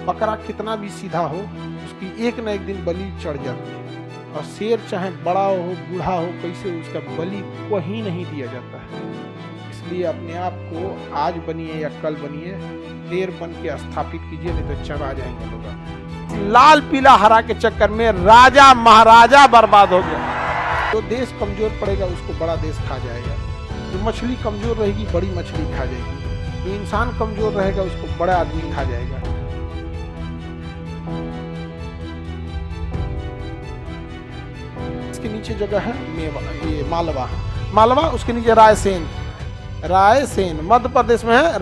बकरा कितना भी सीधा हो उसकी एक न एक दिन बलि चढ़ जाती है, और शेर चाहे बड़ा हो बूढ़ा हो कैसे उसका बलि कहीं नहीं दिया जाता है। इसलिए अपने आप को आज बनिए या कल बनिए, शेर बन के स्थापित कीजिए, नहीं तो चबा जाएंगे लोग। लाल पीला हरा के चक्कर में राजा महाराजा बर्बाद हो गया। जो देश कमजोर पड़ेगा उसको बड़ा देश खा जाएगा, जो मछली कमजोर रहेगी बड़ी मछली खा जाएगी, जो इंसान कमजोर रहेगा उसको बड़ा आदमी खा जाएगा। इसके नीचे जगह है ये मालवा, मालवा उसके नीचे रायसेन, रायसेन मध्य प्रदेश में है।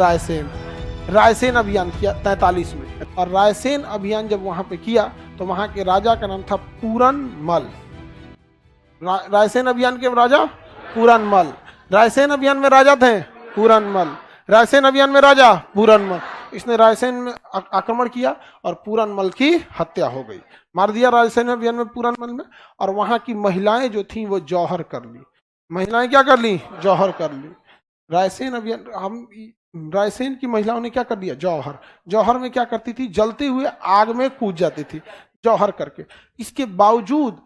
रायसेन अभियान किया 43 में, और रायसेन अभियान जब वहां पे किया तो वहां के राजा का नाम था पूरनमल। रायसेन अभियान के राजा पूरनमल, रायसेन अभियान में राजा थे पूरनमल, रायसेन अभियान में राजा पूरनमल। इसने रायसेन में आक्रमण किया और पूरनमल की हत्या हो गई, मार दिया रायसेन अभियान में पूरनमल में। और वहां की महिलाएं जो थी वो जौहर कर ली, महिलाएं क्या कर ली? जौहर कर ली। रायसेन अभियान रायसेन की महिलाओं ने क्या कर दिया? जौहर। जौहर में क्या करती थी? जलते हुए आग में कूद जाती थी जौहर करके। इसके बावजूद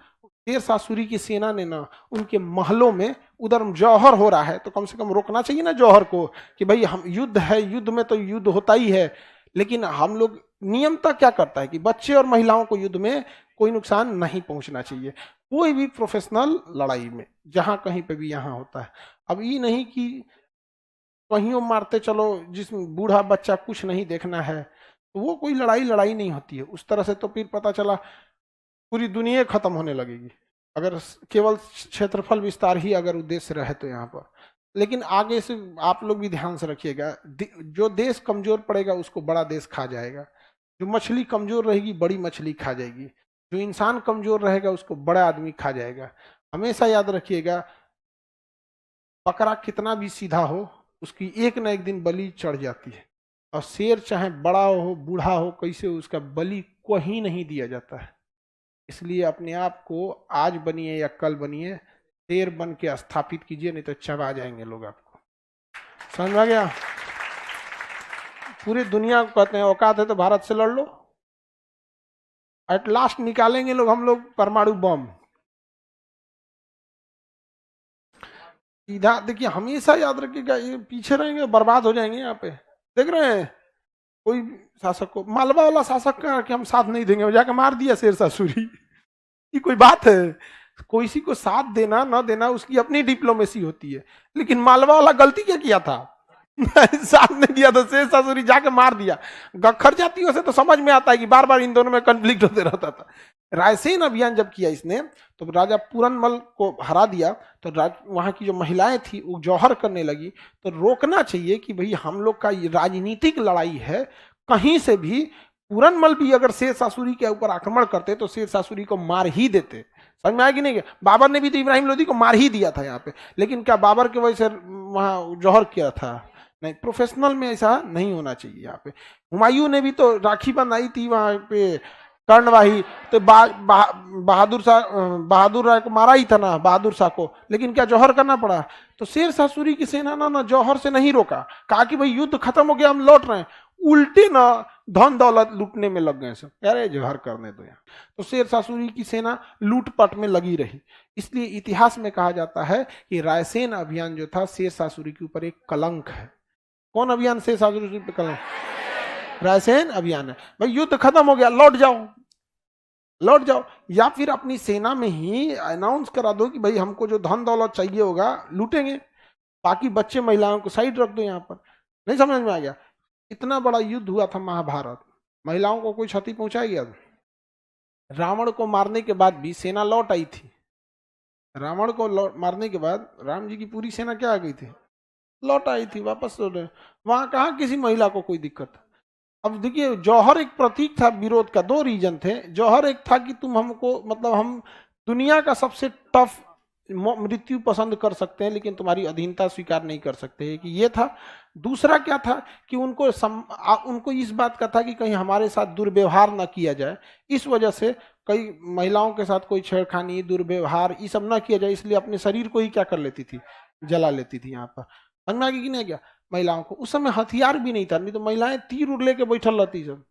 शेर शाह की सेना ने ना उनके महलों में उधर जौहर हो रहा है तो कम से कम रोकना चाहिए ना जौहर को, कि भाई हम युद्ध है, युद्ध में तो युद्ध होता ही है, लेकिन हम लोग नियमता क्या करता है कि बच्चे और महिलाओं को युद्ध में कोई नुकसान नहीं पहुंचना चाहिए, कोई भी प्रोफेशनल लड़ाई में जहां कहीं पे भी यहाँ होता है। अब ये नहीं कि कहीं मारते चलो जिसमें बूढ़ा बच्चा कुछ नहीं देखना है, तो वो कोई लड़ाई नहीं होती है उस तरह से। तो फिर पता चला पूरी दुनिया खत्म होने लगेगी अगर केवल क्षेत्रफल विस्तार ही अगर उद्देश्य रहे तो यहाँ पर। लेकिन आगे से आप लोग भी ध्यान से रखिएगा, जो देश कमजोर पड़ेगा उसको बड़ा देश खा जाएगा, जो मछली कमजोर रहेगी बड़ी मछली खा जाएगी, जो इंसान कमजोर रहेगा उसको बड़ा आदमी खा जाएगा। हमेशा याद रखिएगा, बकरा कितना भी सीधा हो उसकी एक न एक दिन बलि चढ़ जाती है, और शेर चाहे बड़ा हो बूढ़ा हो कैसे उसका बलि कहीं नहीं दिया जाता है। इसलिए अपने आप को आज बनिए या कल बनिए, शेर बन के स्थापित कीजिए, नहीं तो चबा जाएंगे लोग आपको। समझ में आ गया? पूरी दुनिया को कहते हैं औकात है तो भारत से लड़ लो, एट लास्ट निकालेंगे लोग हम लोग परमाणु बम। सीधा देखिए, हमेशा याद रखिएगा, ये पीछे रहेंगे बर्बाद हो जाएंगे। यहाँ पे देख रहे हैं कोई शासक को, मालवा वाला शासक का कि हम साथ नहीं देंगे, जाके मार दिया शेर शाह। ये कोई बात है? कोई सी को साथ देना ना देना उसकी अपनी डिप्लोमेसी होती है, लेकिन मालवा वाला गलती क्या किया था? साथ नहीं दिया तो शेर शाह जाके मार दिया। गखर जातियों से तो समझ में आता है कि बार बार इन दोनों में कन्फ्लिक्ट होते रहता था। रायसेन अभियान जब किया इसने तो राजा पूरनमल को हरा दिया, तो वहां की जो महिलाएं थी वो जौहर करने लगी। तो रोकना चाहिए कि भाई हम लोग का राजनीतिक लड़ाई है, कहीं से भी पूरनमल भी अगर शेर शाह के ऊपर आक्रमण करते तो शेर शाह को मार ही देते। समझ में आया कि नहीं? बाबर ने भी तो इब्राहिम लोदी को मार ही दिया था यहाँ पे, लेकिन क्या बाबर के वजह से वहां जौहर किया था? नहीं, प्रोफेशनल में ऐसा नहीं होना चाहिए। यहाँ पे हुमायूं ने भी तो राखी बनाई थी वहां पे कर्णवाही, तो बहादुर राय को मारा ही था ना, बहादुर शाह को, लेकिन क्या जौहर करना पड़ा? तो शेर शाह की सेना ना जौहर से नहीं रोका, कहा कि भाई युद्ध खत्म हो गया हम लौट रहे हैं, उल्टे ना धन दौलत लूटने में लग गए सब, अरे जौहर करने दो यहाँ। तो शेर शाह की सेना लूटपाट में लगी रही। इसलिए इतिहास में कहा जाता है कि रायसेन अभियान जो था शेर शाह के ऊपर एक कलंक है। कौन अभियान शेर शाह पे कलंक? रायसेन अभियान है। भाई युद्ध खत्म हो गया, लौट जाओ, या फिर अपनी सेना में ही अनाउंस करा दो कि भाई हमको जो धन दौलत चाहिए होगा लूटेंगे, बाकी बच्चे महिलाओं को साइड रख दो। यहाँ पर नहीं समझ में आ गया? इतना बड़ा युद्ध हुआ था महाभारत, महिलाओं को कोई क्षति पहुंचाया गया? रावण को मारने के बाद भी सेना लौट आई थी। रावण को मारने के बाद राम जी की पूरी सेना क्या आ गई थी? लौट आई थी, वापस लौट। वहां कहा किसी महिला को कोई दिक्कत? अब देखिए, जौहर एक प्रतीक था विरोध का। दो रीजन थे। जौहर एक था कि तुम हमको, मतलब हम दुनिया का सबसे टफ मृत्यु पसंद कर सकते हैं लेकिन तुम्हारी अधीनता स्वीकार नहीं कर सकते, कि ये था। दूसरा क्या था कि उनको इस बात का था कि कहीं हमारे साथ दुर्व्यवहार ना किया जाए, इस वजह से कई महिलाओं के साथ कोई छेड़खानी दुर्व्यवहार ये सब ना किया जाए, इसलिए अपने शरीर को ही क्या कर लेती थी? जला लेती थी। यहाँ पर समझ में आ गया कि नहीं? क्या महिलाओं को उस समय हथियार भी नहीं था, नहीं तो महिलाएं तीर उड़ लेके बैठल रहती सब।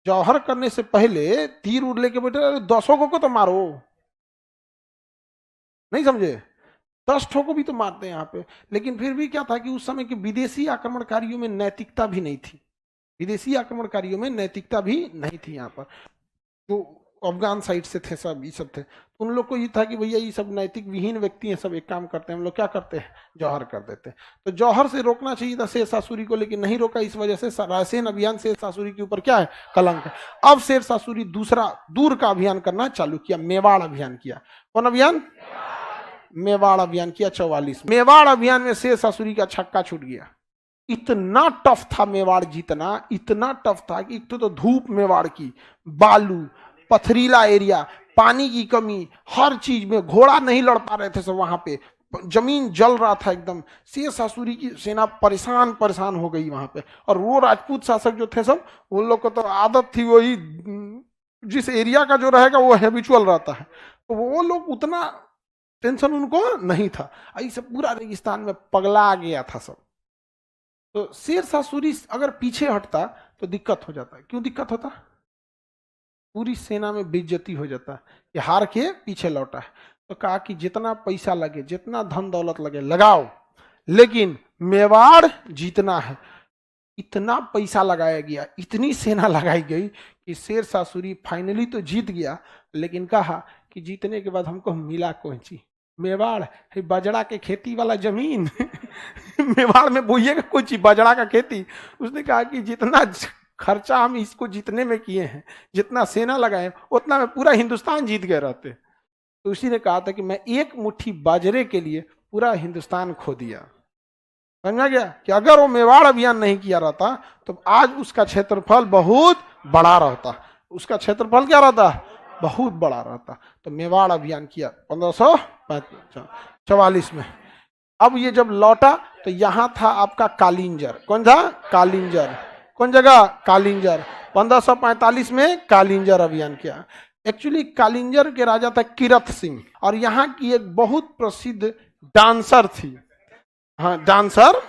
जौहर करने से पहले तीर उड़ लेके बैठे, अरे 10 को तो मारो, नहीं समझे, 10 ठो को भी तो मारते हैं यहाँ पे। लेकिन फिर भी क्या था कि उस समय के विदेशी आक्रमणकारियों में नैतिकता भी नहीं थी, विदेशी आक्रमणकारियों में नैतिकता भी नहीं थी। यहाँ पर जो अफगान साइड से थे सब, ये सब थे, तो उन लोग को ये था कि भैया ये सब नैतिक विहीन व्यक्ति हैं, सब एक काम करते हैं, हम लोग क्या करते हैं, जौहर कर देते हैं। तो जौहर से रोकना चाहिए था शेरशाह सूरी को, लेकिन नहीं रोका। इस वजह से रायसेन अभियान शेरशाह सूरी के ऊपर क्या है, कलंक है। अब शेरशाह सूरी दूसरा दूर का अभियान करना चालू किया, मेवाड़ अभियान किया। कौन अभियान? मेवाड़ अभियान किया 44। मेवाड़ अभियान में शेरशाह सूरी का छक्का छूट गया। इतना टफ था मेवाड़ जीतना, इतना टफ था कि एक तो धूप मेवाड़ की, बालू, पथरीला एरिया, पानी की कमी, हर चीज में घोड़ा नहीं लड़ पा रहे थे सब, वहां पे जमीन जल रहा था एकदम। शेरशाह सूरी की सेना परेशान परेशान हो गई वहां पे। और वो राजपूत शासक जो थे सब, उन लोग को तो आदत थी वही, जिस एरिया का जो रहेगा वो हैबिचुअल रहता है, तो वो लोग उतना टेंशन उनको नहीं था। ऐसे पूरा रेगिस्तान में पगला गया था सब। तो शेरशाह सूरी अगर पीछे हटता तो दिक्कत हो जाता। क्यों दिक्कत होता? पूरी सेना में बेइज्जती हो जाता कि हार के पीछे लौटा है। तो कहा कि जितना पैसा लगे, जितना धन दौलत लगे लगाओ, लेकिन मेवाड़ जीतना है। इतना पैसा लगाया गया, इतनी सेना लगाई गई कि शेरशाह सूरी फाइनली तो जीत गया, लेकिन कहा कि जीतने के बाद हमको मिला कौन चीज? मेवाड़ है, बाजरा के खेती वाला जमीन मेवाड़ में बोइएगा कोई चीज, बाजरा का खेती। उसने कहा कि जितना खर्चा हम इसको जीतने में किए हैं, जितना सेना लगाए, उतना में पूरा हिंदुस्तान जीत गए रहते। तो उसी ने कहा था कि मैं एक मुट्ठी बाजरे के लिए पूरा हिंदुस्तान खो दिया। समझा गया कि अगर वो मेवाड़ अभियान नहीं किया रहता तो आज उसका क्षेत्रफल बहुत बड़ा रहता, उसका क्षेत्रफल क्या रहता, बहुत बड़ा रहता। तो मेवाड़ अभियान किया 1544 में। अब ये जब लौटा तो यहां था आपका कालिंजर। कौन था? कालिंजर। कौन जगह? कालिंजर। 1545 में कालिंजर अभियान किया। एक्चुअली कालिंजर के राजा था किरत सिंह, और यहाँ की एक बहुत प्रसिद्ध डांसर थी। हाँ, डांसर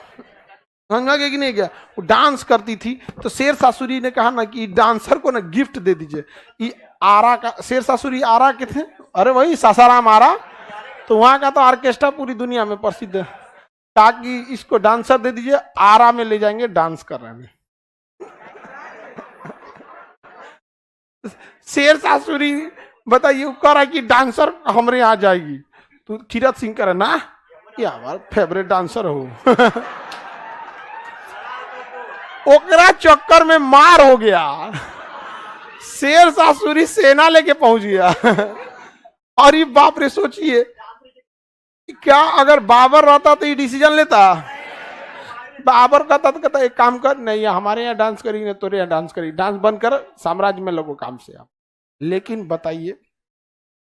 समझा गया कि नहीं गया? वो डांस करती थी। तो शेरशाह सूरी ने कहा ना कि डांसर को ना गिफ्ट दे दीजिए। ये आरा का, शेरशाह सूरी आरा के थे, अरे वही सासाराम आरा, तो वहां का तो ऑर्केस्ट्रा पूरी दुनिया में प्रसिद्ध है। ताकि इसको डांसर दे दीजिए, आरा में ले जाएंगे डांस कर रहे हैं। शेरशाह सूरी बताइए कह कि डांसर हमारे यहाँ जाएगी, तो किरत सिंह करे ना, ये हमारा फेवरेट डांसर हो ओकरा चक्कर में मार हो गया। शेरशाह सूरी सेना लेके पहुंच गया। और ये बाप रे, सोचिए क्या अगर बाबर रहता तो ये डिसीजन लेता? बाबर कहता तो कहता एक काम कर, नहीं हमारे यहाँ डांस करेंगे, तोरे यहाँ डांस करेंगे, डांस बंद कर, साम्राज्य में लगो काम से आप। लेकिन बताइए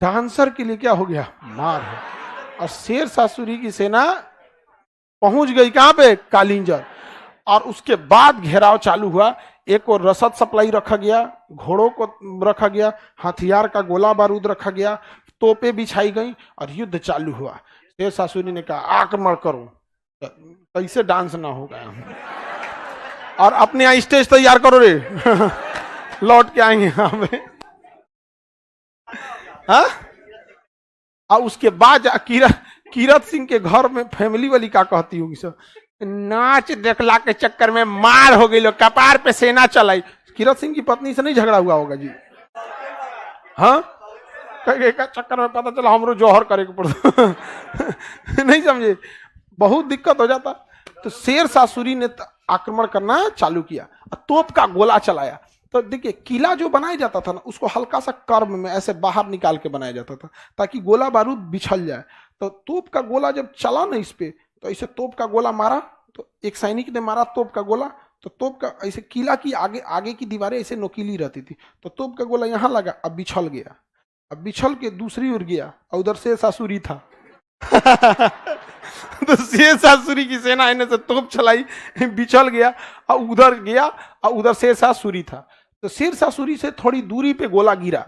डांसर के लिए क्या हो गया? मार है। और शेरशाह सूरी की सेना पहुंच गई कहां पे? कालिंजर। और उसके बाद घेराव चालू हुआ। एक और रसद सप्लाई रखा गया, घोड़ों को रखा गया, हथियार का गोला बारूद रखा गया, तोपें बिछाई गई और युद्ध चालू हुआ। शेरशाह सूरी ने कहा आक्रमण करो, कैसे डांस ना होगा और अपने यहाँ स्टेज तैयार करो रे लौट के आएंगे यहाँ पे। हाँ? और उसके बाद किरत सिंह के घर में फैमिली वाली क्या कहती होगी सब, नाच देखला के चक्कर में मार हो गई, लोग कपार पे सेना चलाई। किरत सिंह की पत्नी से नहीं झगड़ा हुआ होगा जी? हाँ, का चक्कर में पता चला हमरो जौहर करे के पड़ता नहीं समझे, बहुत दिक्कत हो जाता। तो शेरशाह सूरी ने आक्रमण करना चालू किया, तोप का गोला चलाया। तो देखिए किला जो बनाया जाता था ना, उसको हल्का सा कर्व में ऐसे बाहर निकाल के बनाया जाता था ताकि गोला बारूद बिछल जाए। तो तोप का गोला जब चला ना इस पे, तो ऐसे तोप का गोला मारा, तो एक सैनिक ने मारा तोप का गोला, तो तोप का ऐसे किला की आगे की दीवारें ऐसे नोकीली रहती थी, तो तोप का गोला यहाँ लगा, अब बिछल गया, अब बिछल के दूसरी ओर गया और उधर शेरशाह सूरी था तो शेरशाह सूरी की सेना इन्हें से तोप चलाई, बिछल गया और उधर गया और उधर शेरशाह सूरी था। तो शेरशाह सूरी से थोड़ी दूरी पे गोला गिरा,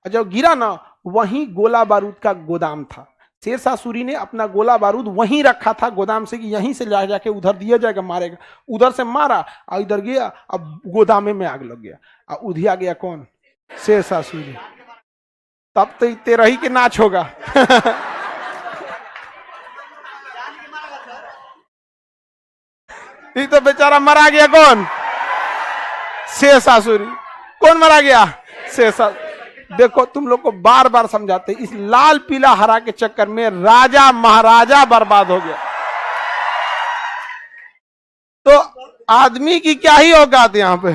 और जब गिरा ना वहीं गोला बारूद का गोदाम था। शेरशाह सूरी ने अपना गोला बारूद वहीं रखा था गोदाम से कि यहीं से ला जाके उधर दिया जाएगा, मारेगा। उधर से मारा और इधर गया, अब गोदामे में आग लग गया और उधिया गया कौन? शेरशाह सूरी। तब तो तेरा ही के नाच होगा। ये तो बेचारा मरा गया कौन? शेरशाह सूरी। कौन मरा गया? शेरशाह। देखो तुम लोग को बार बार समझाते, इस लाल पीला हरा के चक्कर में राजा महाराजा बर्बाद हो गया। तो आदमी की क्या ही औकात यहां पे।